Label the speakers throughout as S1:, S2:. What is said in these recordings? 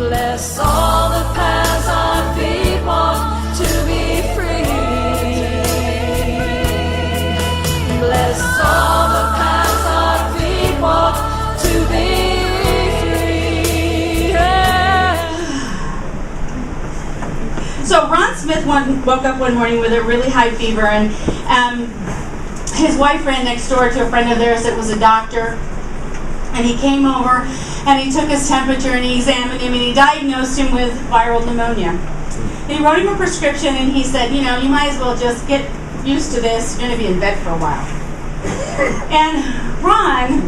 S1: Bless all the paths our feet walk to be free. Bless all the paths our feet walk to be free. Yeah.
S2: So Ron Smith woke up one morning with a really high fever, and his wife ran next door to a friend of theirs that was a doctor. And he came over and he took his temperature and he examined him and he diagnosed him with viral pneumonia. And he wrote him a prescription and he said, you know, you might as well just get used to this. You're going to be in bed for a while. And Ron,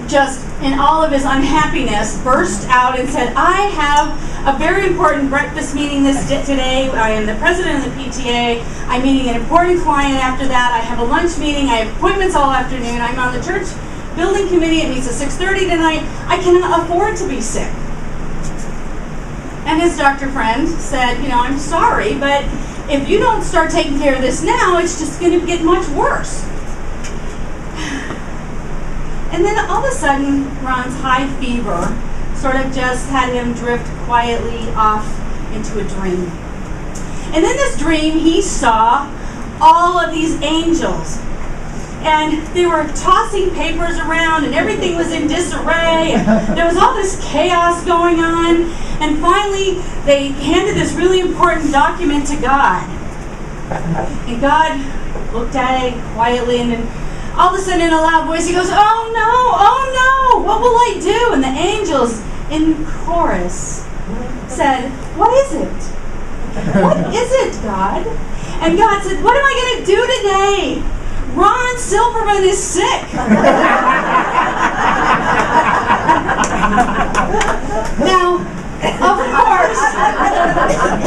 S2: just in all of his unhappiness, burst out and said, I have a very important breakfast meeting today. I am the president of the PTA. I'm meeting an important client after that. I have a lunch meeting. I have appointments all afternoon. I'm on the church building committee. It meets at 6:30 tonight. I cannot afford to be sick. And his doctor friend said, you know, I'm sorry, but if you don't start taking care of this now, it's just going to get much worse. And then all of a sudden, Ron's high fever sort of just had him drift quietly off into a dream. And in this dream, he saw all of these angels. And they were tossing papers around, and everything was in disarray, and there was all this chaos going on. And finally, they handed this really important document to God. And God looked at it quietly, and then all of a sudden, in a loud voice, he goes, oh no, what will I do? And the angels in chorus said, what is it? What is it, God? And God said, what am I going to do today? Ron Silverman is sick. Now, of course,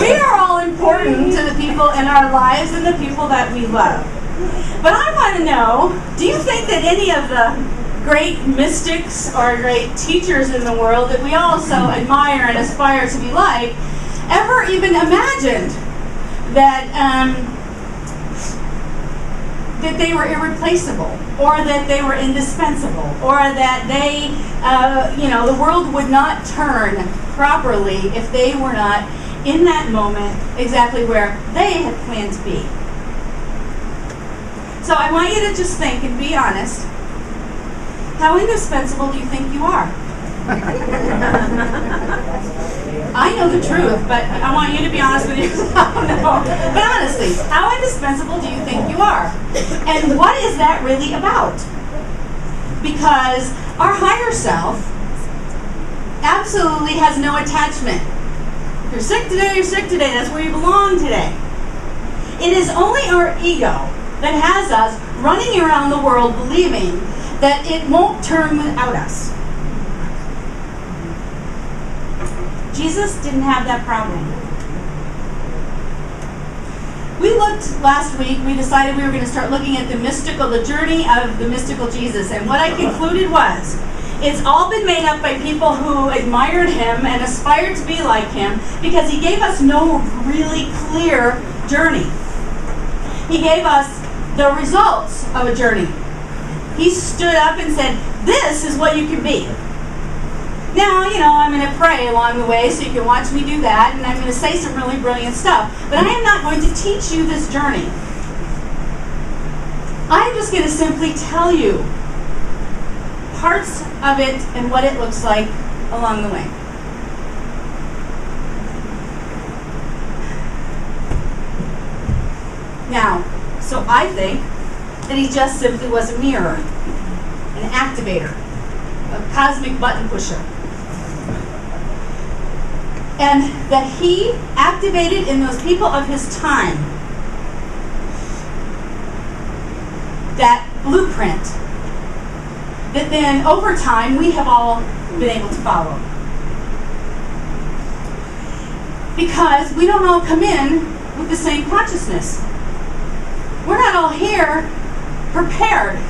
S2: we are all important to the people in our lives and the people that we love. But I want to know, do you think that any of the great mystics or great teachers in the world that we all so admire and aspire to be like ever even imagined that that they were irreplaceable, or that they were indispensable, or that they, the world would not turn properly if they were not in that moment exactly where they had planned to be? So I want you to just think and be honest. How indispensable do you think you are? I know the truth, but I want you to be honest with yourself. No. But honestly, how indispensable do you think you are? And what is that really about? Because our higher self absolutely has no attachment. If you're sick today, you're sick today. That's where you belong today. It is only our ego that has us running around the world believing that it won't turn without us. Jesus didn't have that problem. We looked last week, we decided we were going to start looking at the journey of the mystical Jesus. And what I concluded was, it's all been made up by people who admired him and aspired to be like him, because he gave us no really clear journey. He gave us the results of a journey. He stood up and said, this is what you can be. Now, I'm going to pray along the way so you can watch me do that, and I'm going to say some really brilliant stuff. But I am not going to teach you this journey. I'm just going to simply tell you parts of it and what it looks like along the way. Now, so I think that he just simply was a mirror, an activator, a cosmic button pusher. And that he activated in those people of his time that blueprint that then over time we have all been able to follow. Because we don't all come in with the same consciousness. We're not all here prepared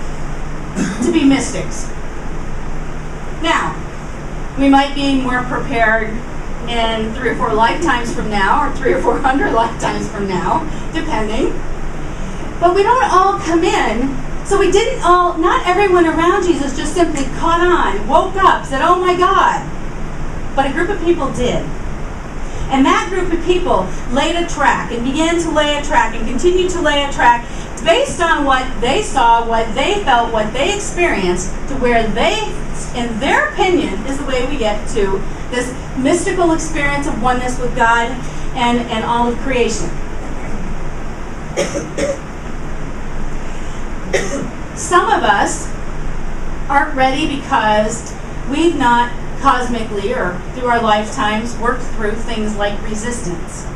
S2: to be mystics. Now, we might be more prepared in 3 or 4 lifetimes from now, or 300 or 400 lifetimes from now, depending. But we don't all come in, so we didn't all, not everyone around Jesus just simply caught on, woke up, said, oh my God, but a group of people did. And that group of people laid a track and began to lay a track and continued to lay a track based on what they saw, what they felt, what they experienced, to where they, in their opinion, is the way we get to this mystical experience of oneness with God and all of creation. Some of us aren't ready because we've not cosmically or through our lifetimes worked through things like resistance.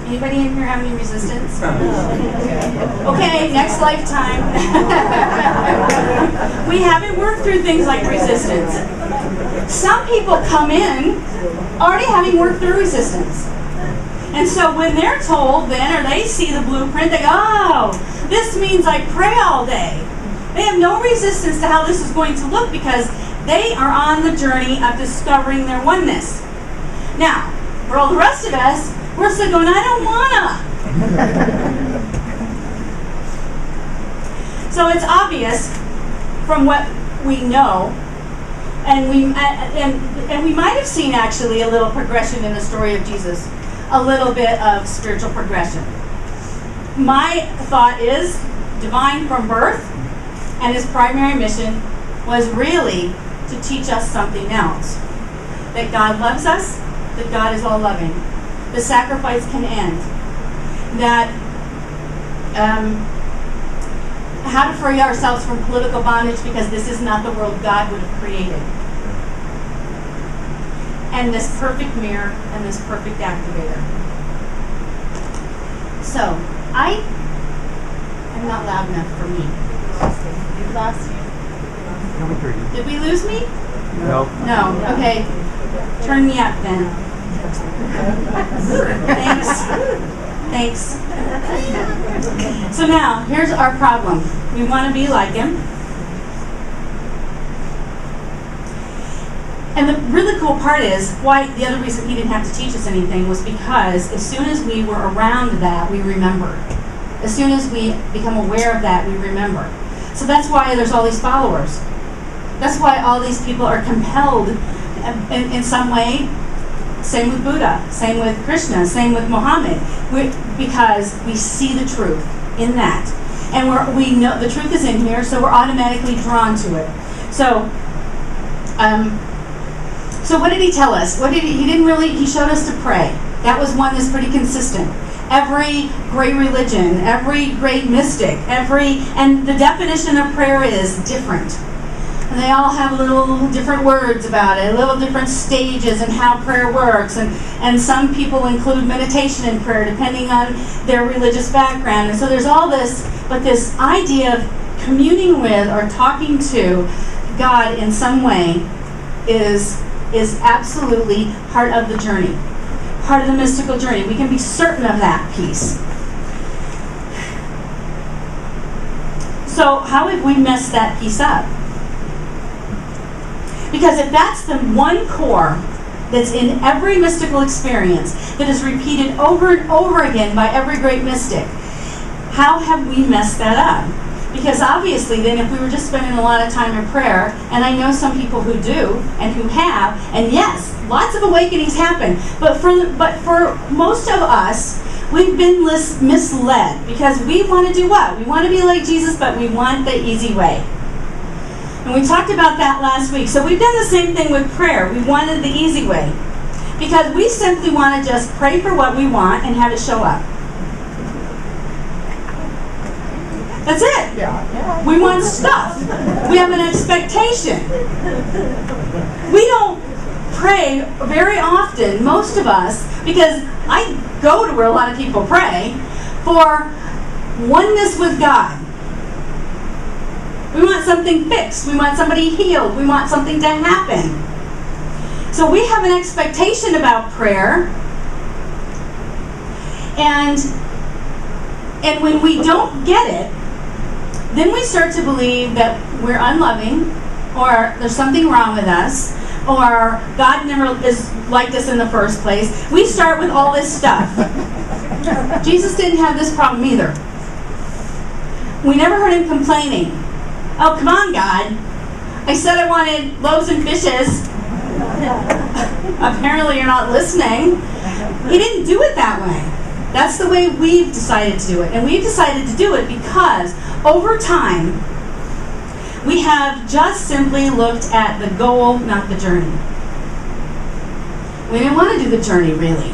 S2: Anybody in here have any resistance? Okay, next lifetime. We haven't worked through things like resistance. Some people come in already having worked through resistance. And so when they're told then, or they see the blueprint, they go, oh, this means I pray all day. They have no resistance to how this is going to look because they are on the journey of discovering their oneness. Now, for all the rest of us, we're still going, I don't wanna. So it's obvious from what we know, and we might have seen actually a little progression in the story of Jesus, a little bit of spiritual progression. My thought is divine from birth, and his primary mission was really to teach us something else. That God loves us, that God is all loving. The sacrifice can end. That how to free ourselves from political bondage because this is not the world God would have created. And this perfect mirror and this perfect activator. So, I'm not loud enough for me. We lost you. Did we lose me?
S3: No.
S2: No. Okay. Turn me up then. Thanks. So now, here's our problem. We want to be like him. And the really cool part is, why the other reason he didn't have to teach us anything was because as soon as we were around that, we remember. As soon as we become aware of that, we remember. So that's why there's all these followers. That's why all these people are compelled in some way. Same with Buddha, same with Krishna, same with Muhammad. Because we see the truth in that. And we know the truth is in here, so we're automatically drawn to it. So what did he tell us? He showed us to pray. That was one that's pretty consistent. Every great religion, every great mystic, and the definition of prayer is different. And they all have little different words about it, little different stages and how prayer works. And some people include meditation in prayer depending on their religious background. And so there's all this, but this idea of communing with or talking to God in some way is absolutely part of the journey, part of the mystical journey. We can be certain of that piece. So how have we messed that piece up? Because if that's the one core that's in every mystical experience that is repeated over and over again by every great mystic, how have we messed that up? Because obviously then if we were just spending a lot of time in prayer, and I know some people who do and who have, and yes, lots of awakenings happen, but for most of us, we've been misled because we want to do what? We want to be like Jesus, but we want the easy way. And we talked about that last week. So we've done the same thing with prayer. We wanted the easy way. Because we simply want to just pray for what we want and have it show up. That's it. Yeah. We want stuff. We have an expectation. We don't pray very often, most of us, because I go to where a lot of people pray, for oneness with God. We want something fixed. We want somebody healed. We want something to happen. So we have an expectation about prayer. And when we don't get it, then we start to believe that we're unloving, or there's something wrong with us, or God never is liked us in the first place. We start with all this stuff. Jesus didn't have this problem either. We never heard him complaining. Oh, come on, God. I said I wanted loaves and fishes. Apparently you're not listening. He didn't do it that way. That's the way we've decided to do it. And we've decided to do it because over time, we have just simply looked at the goal, not the journey. We didn't want to do the journey, really.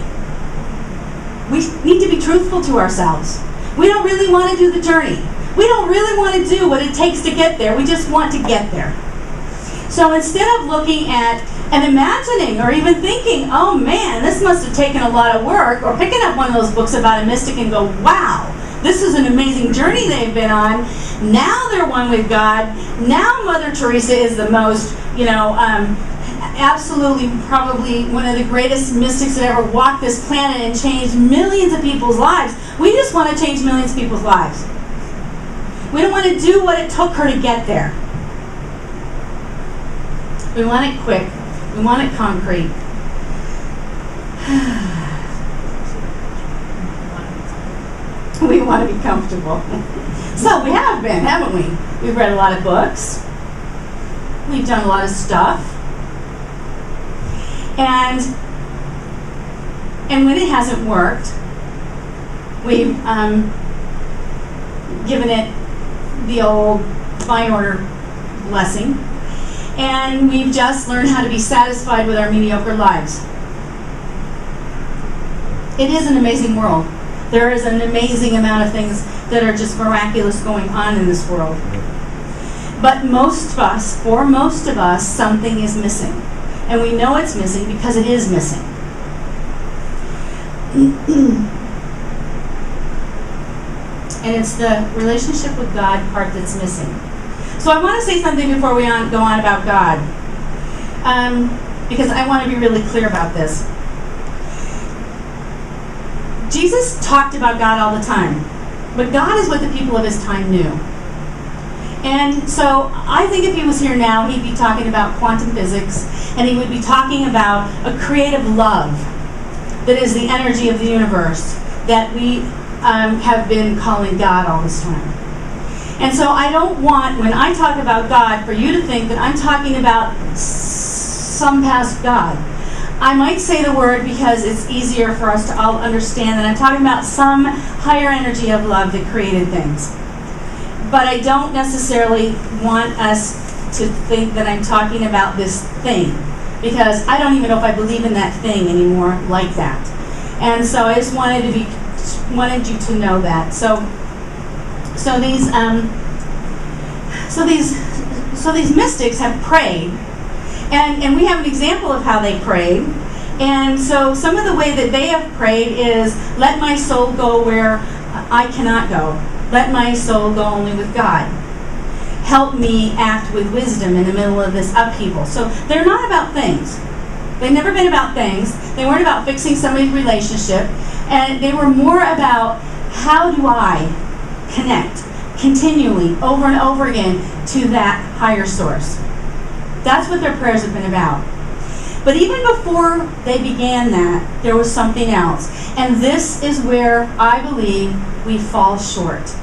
S2: We need to be truthful to ourselves. We don't really want to do the journey. We don't really want to do what it takes to get there. We just want to get there. So instead of looking at and imagining or even thinking, oh man, this must have taken a lot of work, or picking up one of those books about a mystic and go, wow, this is an amazing journey they've been on. Now they're one with God. Now Mother Teresa is the most, absolutely probably one of the greatest mystics that ever walked this planet and changed millions of people's lives. We just want to change millions of people's lives. We don't want to do what it took her to get there. We want it quick. We want it concrete. We want to be comfortable. So we have been, haven't we? We've read a lot of books. We've done a lot of stuff. And when it hasn't worked, we've given it the old fine order blessing. And we've just learned how to be satisfied with our mediocre lives. It is an amazing world. There is an amazing amount of things that are just miraculous going on in this world. But for most of us, something is missing. And we know it's missing because it is missing. And it's the relationship with God part that's missing. So I want to say something before we go on about God. Because I want to be really clear about this. Jesus talked about God all the time. But God is what the people of his time knew. And so I think if he was here now, he'd be talking about quantum physics, and he would be talking about a creative love that is the energy of the universe that we have been calling God all this time. And so I don't want, when I talk about God, for you to think that I'm talking about some past God. I might say the word because it's easier for us to all understand that I'm talking about some higher energy of love that created things. But I don't necessarily want us to think that I'm talking about this thing, because I don't even know if I believe in that thing anymore like that. And so I just wanted you to know that. So these mystics have prayed, and we have an example of how they prayed. And so some of the way that they have prayed is, let my soul go where I cannot go. Let my soul go only with God. Help me act with wisdom in the middle of this upheaval. So they're not about things. They've never been about things. They weren't about fixing somebody's relationship. And they were more about, how do I connect continually, over and over again, to that higher source? That's what their prayers have been about. But even before they began that, there was something else. And this is where I believe we fall short.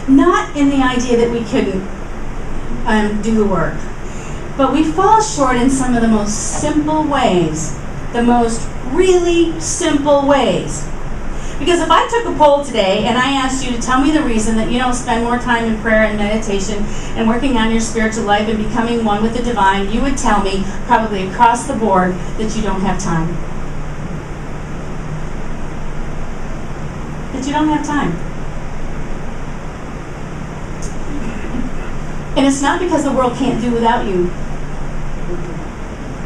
S2: Not in the idea that we couldn't do the work, but we fall short in some of the most simple ways, the most really simple ways. Because if I took a poll today and I asked you to tell me the reason that you don't spend more time in prayer and meditation and working on your spiritual life and becoming one with the divine, you would tell me, probably across the board, that you don't have time. That you don't have time. And it's not because the world can't do without you.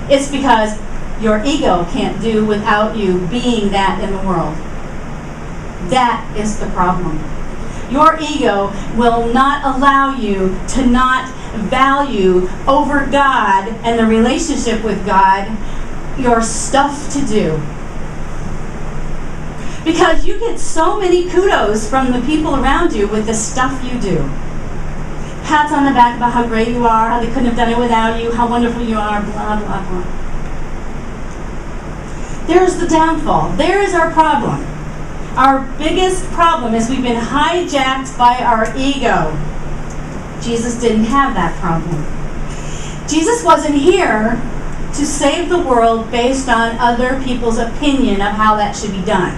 S2: It's because your ego can't do without you being that in the world. That is the problem. Your ego will not allow you to not value over God and the relationship with God your stuff to do. Because you get so many kudos from the people around you with the stuff you do. Pats on the back about how great you are, how they couldn't have done it without you, how wonderful you are, blah, blah, blah. There's the downfall. There is our problem. Our biggest problem is we've been hijacked by our ego. Jesus didn't have that problem. Jesus wasn't here to save the world based on other people's opinion of how that should be done.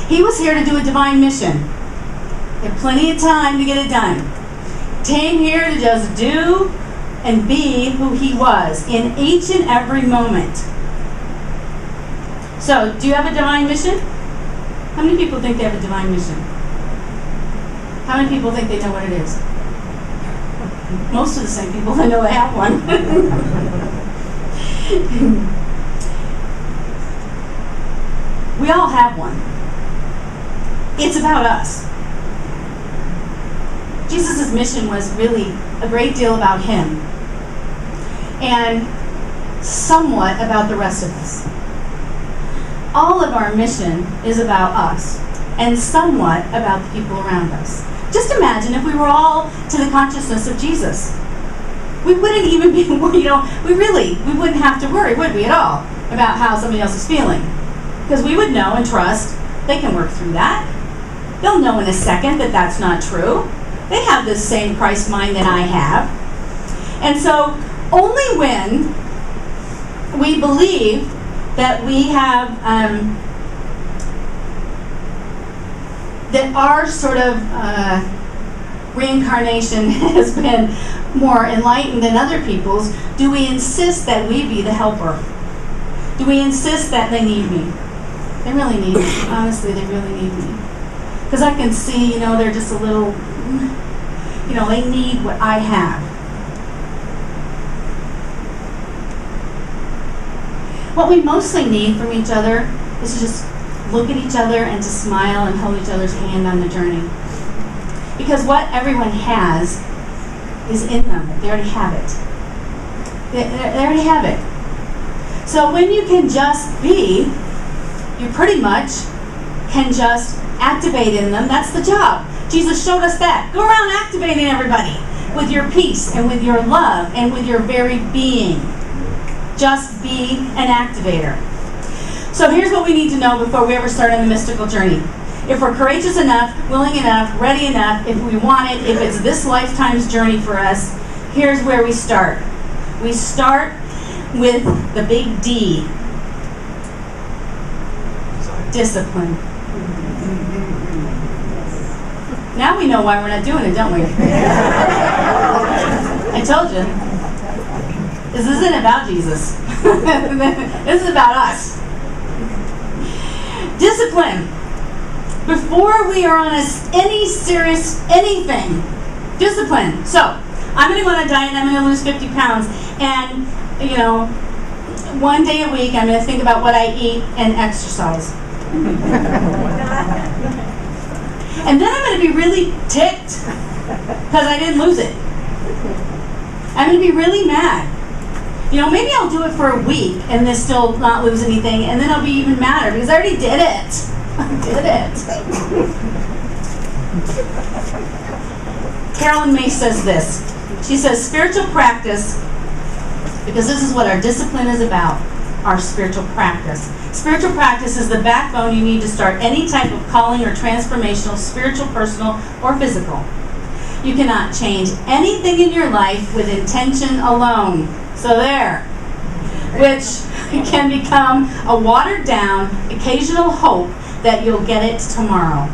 S2: He was here to do a divine mission. He had plenty of time to get it done. Came here to just do and be who he was in each and every moment. So, do you have a divine mission? How many people think they have a divine mission? How many people think they know what it is? Most of the same people that know they have one. We all have one. It's about us. Jesus' mission was really a great deal about him and somewhat about the rest of us. All of our mission is about us and somewhat about the people around us. Just imagine if we were all to the consciousness of Jesus. We wouldn't even be, we wouldn't have to worry, would we, at all, about how somebody else is feeling. Because we would know and trust they can work through that. They'll know in a second that that's not true. They have the same Christ mind that I have. And so, only when we believe that we have, that our sort of reincarnation has been more enlightened than other people's, do we insist that we be the helper? Do we insist that they need me? They really need me. Honestly, they really need me. Because I can see, they're just a little, they need what I have. What we mostly need from each other is to just look at each other and to smile and hold each other's hand on the journey. Because what everyone has is in them. They already have it. They already have it. So when you can just be, you pretty much can just activate in them. That's the job. Jesus showed us that. Go around activating everybody with your peace and with your love and with your very being. Just be an activator. So here's what we need to know before we ever start on the mystical journey. If we're courageous enough, willing enough, ready enough, if we want it, if it's this lifetime's journey for us, here's where we start. We start with the big D. Discipline. Now we know why we're not doing it, don't we? I told you. This isn't about Jesus. This is about us. Discipline. Before we are on any serious anything, discipline. So, I'm going to go on a diet and I'm going to lose 50 pounds. And, one day a week I'm going to think about what I eat and exercise. And then I'm going to be really ticked because I didn't lose it. I'm going to be really mad. Maybe I'll do it for a week and then still not lose anything, and then I'll be even madder because I already did it. I did it. Carolyn May says this. She says, spiritual practice, because this is what our discipline is about, our spiritual practice. Spiritual practice is the backbone you need to start any type of calling or transformational, spiritual, personal, or physical. You cannot change anything in your life with intention alone. So there. Which can become a watered down, occasional hope that you'll get it tomorrow.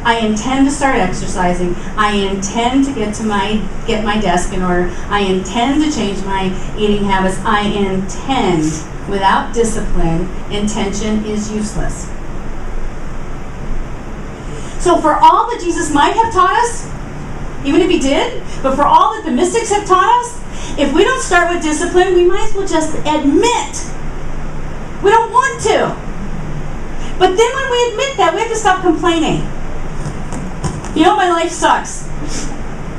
S2: I intend to start exercising. I intend to get my desk in order. I intend to change my eating habits. I intend. Without discipline, intention is useless. So for all that Jesus might have taught us, even if he did, but for all that the mystics have taught us, if we don't start with discipline, we might as well just admit we don't want to. But then when we admit that, we have to stop complaining. My life sucks.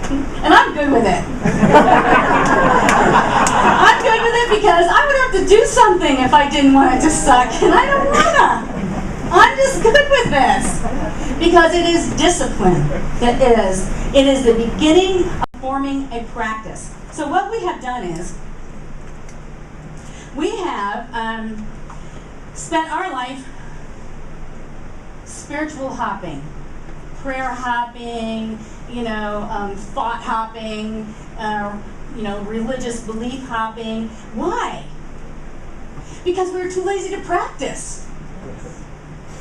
S2: And I'm good with it. I'm good with it because I would have to do something if I didn't want it to suck, and I don't wanna. I'm just good with this. Because it is discipline that it is the beginning of forming a practice. So what we have done is, we have spent our life spiritual hopping, prayer hopping, thought hopping, religious belief hopping. Why? Because we were too lazy to practice.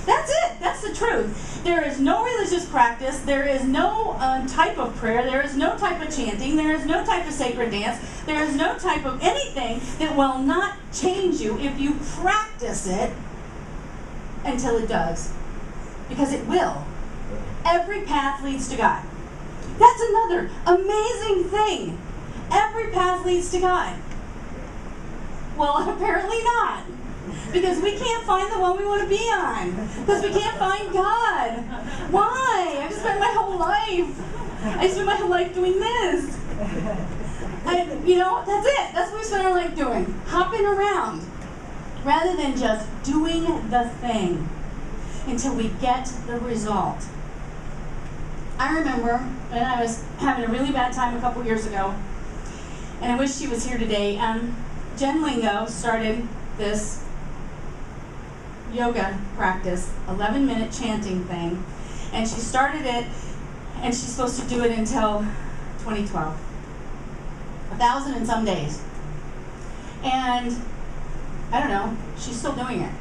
S2: That's it. That's the truth. There is no religious practice. There is no type of prayer. There is no type of chanting. There is no type of sacred dance. There is no type of anything that will not change you if you practice it until it does. Because it will. Every path leads to God. That's another amazing thing. Every path leads to God. Well, apparently not. Because we can't find the one we want to be on. Because we can't find God. Why? I've spent my whole life. I spent my whole life doing this. That's it. That's what we spend our life doing. Hopping around. Rather than just doing the thing until we get the result. I remember when I was having a really bad time a couple years ago, and I wish she was here today. Jen Lingo started this yoga practice, 11-minute chanting thing, and she started it, and she's supposed to do it until 2012. 1,000 and some days. And I don't know, she's still doing it,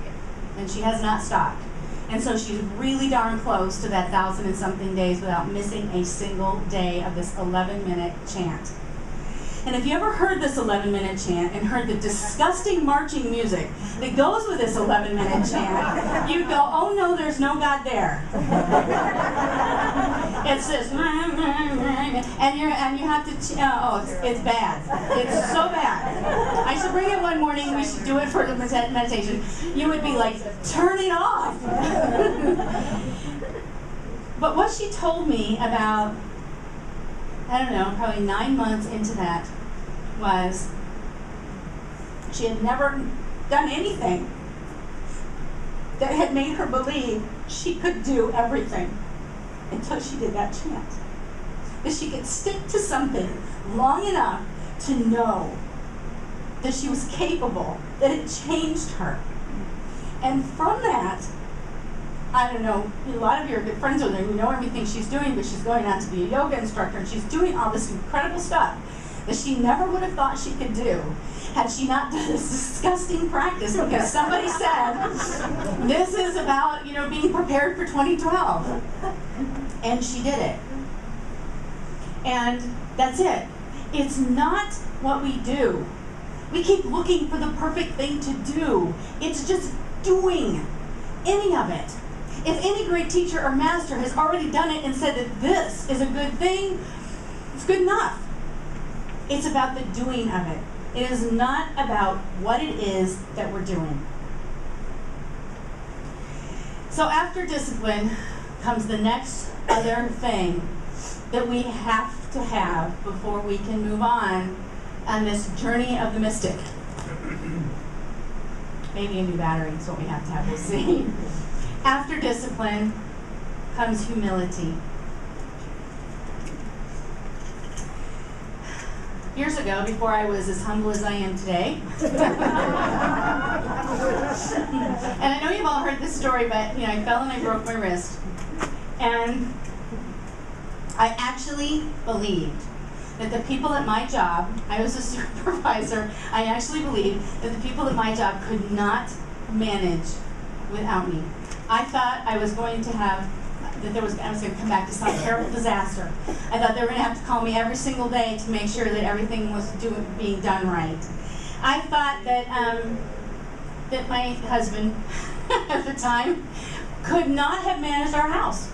S2: and she has not stopped. And so she's really darn close to that 1,000 and something days without missing a single day of this 11-minute chant. And if you ever heard this 11-minute chant and heard the disgusting marching music that goes with this 11-minute chant, you'd go, oh no, there's no God there. It's this, and you have to, it's bad. It's so bad. I should bring it one morning, we should do it for the meditation. You would be like, turn it off. But what she told me about, I don't know, probably 9 months into that, was she had never done anything that had made her believe she could do everything until she did that chant. That she could stick to something long enough to know that she was capable, that it changed her. And from that, I don't know, a lot of you are good friends with her, you know everything she's doing, but she's going on to be a yoga instructor, and she's doing all this incredible stuff that she never would have thought she could do had she not done this disgusting practice, because somebody said, this is about, being prepared for 2012. And she did it. And that's it. It's not what we do. We keep looking for the perfect thing to do. It's just doing any of it. If any great teacher or master has already done it and said that this is a good thing, it's good enough. It's about the doing of it. It is not about what it is that we're doing. So after discipline comes the next other thing that we have to have before we can move on this journey of the mystic. Maybe a new battery is what we have to have, we'll see. After discipline comes humility. Years ago, before I was as humble as I am today, and I know you've all heard this story, but I fell and I broke my wrist. And I actually believed that the people at my job, I was a supervisor, I actually believed that the people at my job could not manage without me. I thought I was going to have, I was going to come back to some terrible disaster. I thought they were going to have to call me every single day to make sure that everything was being done right. I thought that my husband at the time could not have managed our house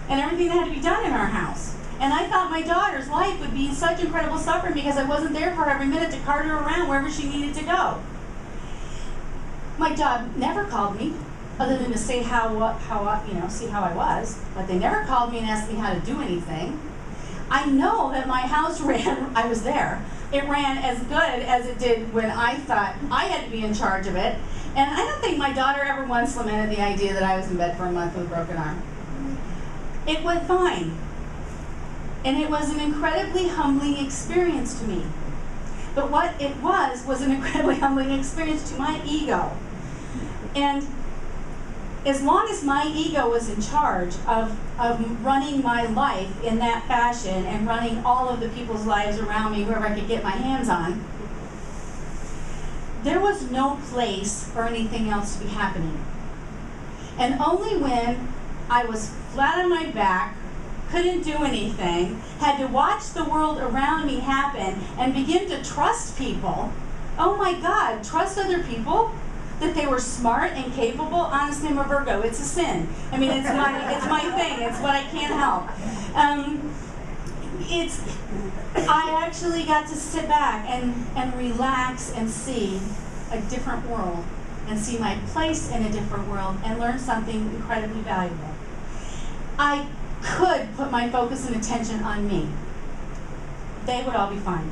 S2: and everything that had to be done in our house. And I thought my daughter's life would be such incredible suffering because I wasn't there for her every minute to cart her around wherever she needed to go. My job never called me, other than to say see how I was, but they never called me and asked me how to do anything. I know that my house ran, I was there, it ran as good as it did when I thought I had to be in charge of it, and I don't think my daughter ever once lamented the idea that I was in bed for a month with a broken arm. It went fine, and it was an incredibly humbling experience to me. But what it was an incredibly humbling experience to my ego. And as long as my ego was in charge of running my life in that fashion and running all of the people's lives around me, whoever I could get my hands on, there was no place for anything else to be happening. And only when I was flat on my back, couldn't do anything, had to watch the world around me happen and begin to trust people. Oh my God, trust other people? That they were smart and capable? Honestly, I'm a Virgo. It's a sin. I mean, it's my thing. It's what I can't help. I actually got to sit back and relax and see a different world and see my place in a different world and learn something incredibly valuable. I could put my focus and attention on me. They would all be fine.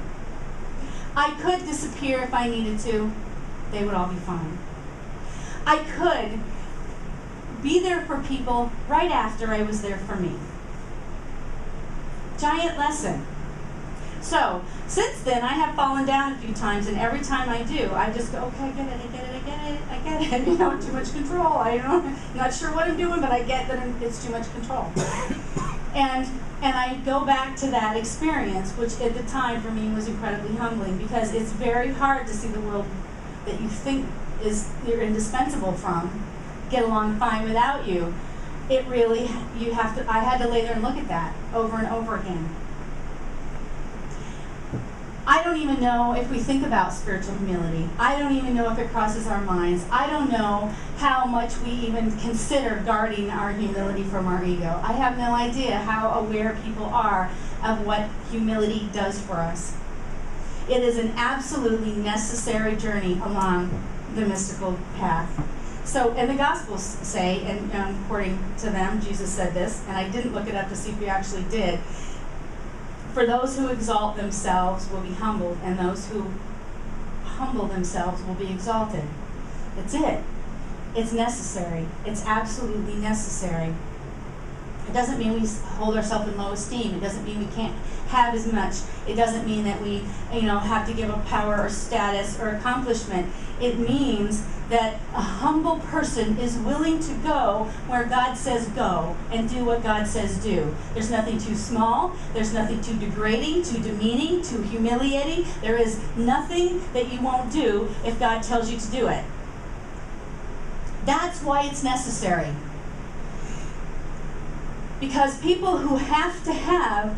S2: I could disappear if I needed to. They would all be fine. I could be there for people right after I was there for me. Giant lesson. So, since then, I have fallen down a few times, and every time I do, I just go, okay, I get it. You know, too much control. I'm not sure what I'm doing, but I get that it's too much control. And I go back to that experience, which at the time for me was incredibly humbling, because it's very hard to see the world that you think you're indispensable from get along fine without you. It really, I had to lay there and look at that over and over again. I don't even know if we think about spiritual humility. I don't even know if it crosses our minds. I don't know how much we even consider guarding our humility from our ego. I have no idea how aware people are of what humility does for us. It is an absolutely necessary journey along the mystical path. So, and the Gospels say, and according to them, Jesus said this, and I didn't look it up to see if he actually did, for those who exalt themselves will be humbled, and those who humble themselves will be exalted. That's it. It's necessary. It's absolutely necessary. It doesn't mean we hold ourselves in low esteem. It doesn't mean we can't have as much. It doesn't mean that we, have to give up power or status or accomplishment. It means that a humble person is willing to go where God says go and do what God says do. There's nothing too small. There's nothing too degrading, too demeaning, too humiliating. There is nothing that you won't do if God tells you to do it. That's why it's necessary. Because people who have to have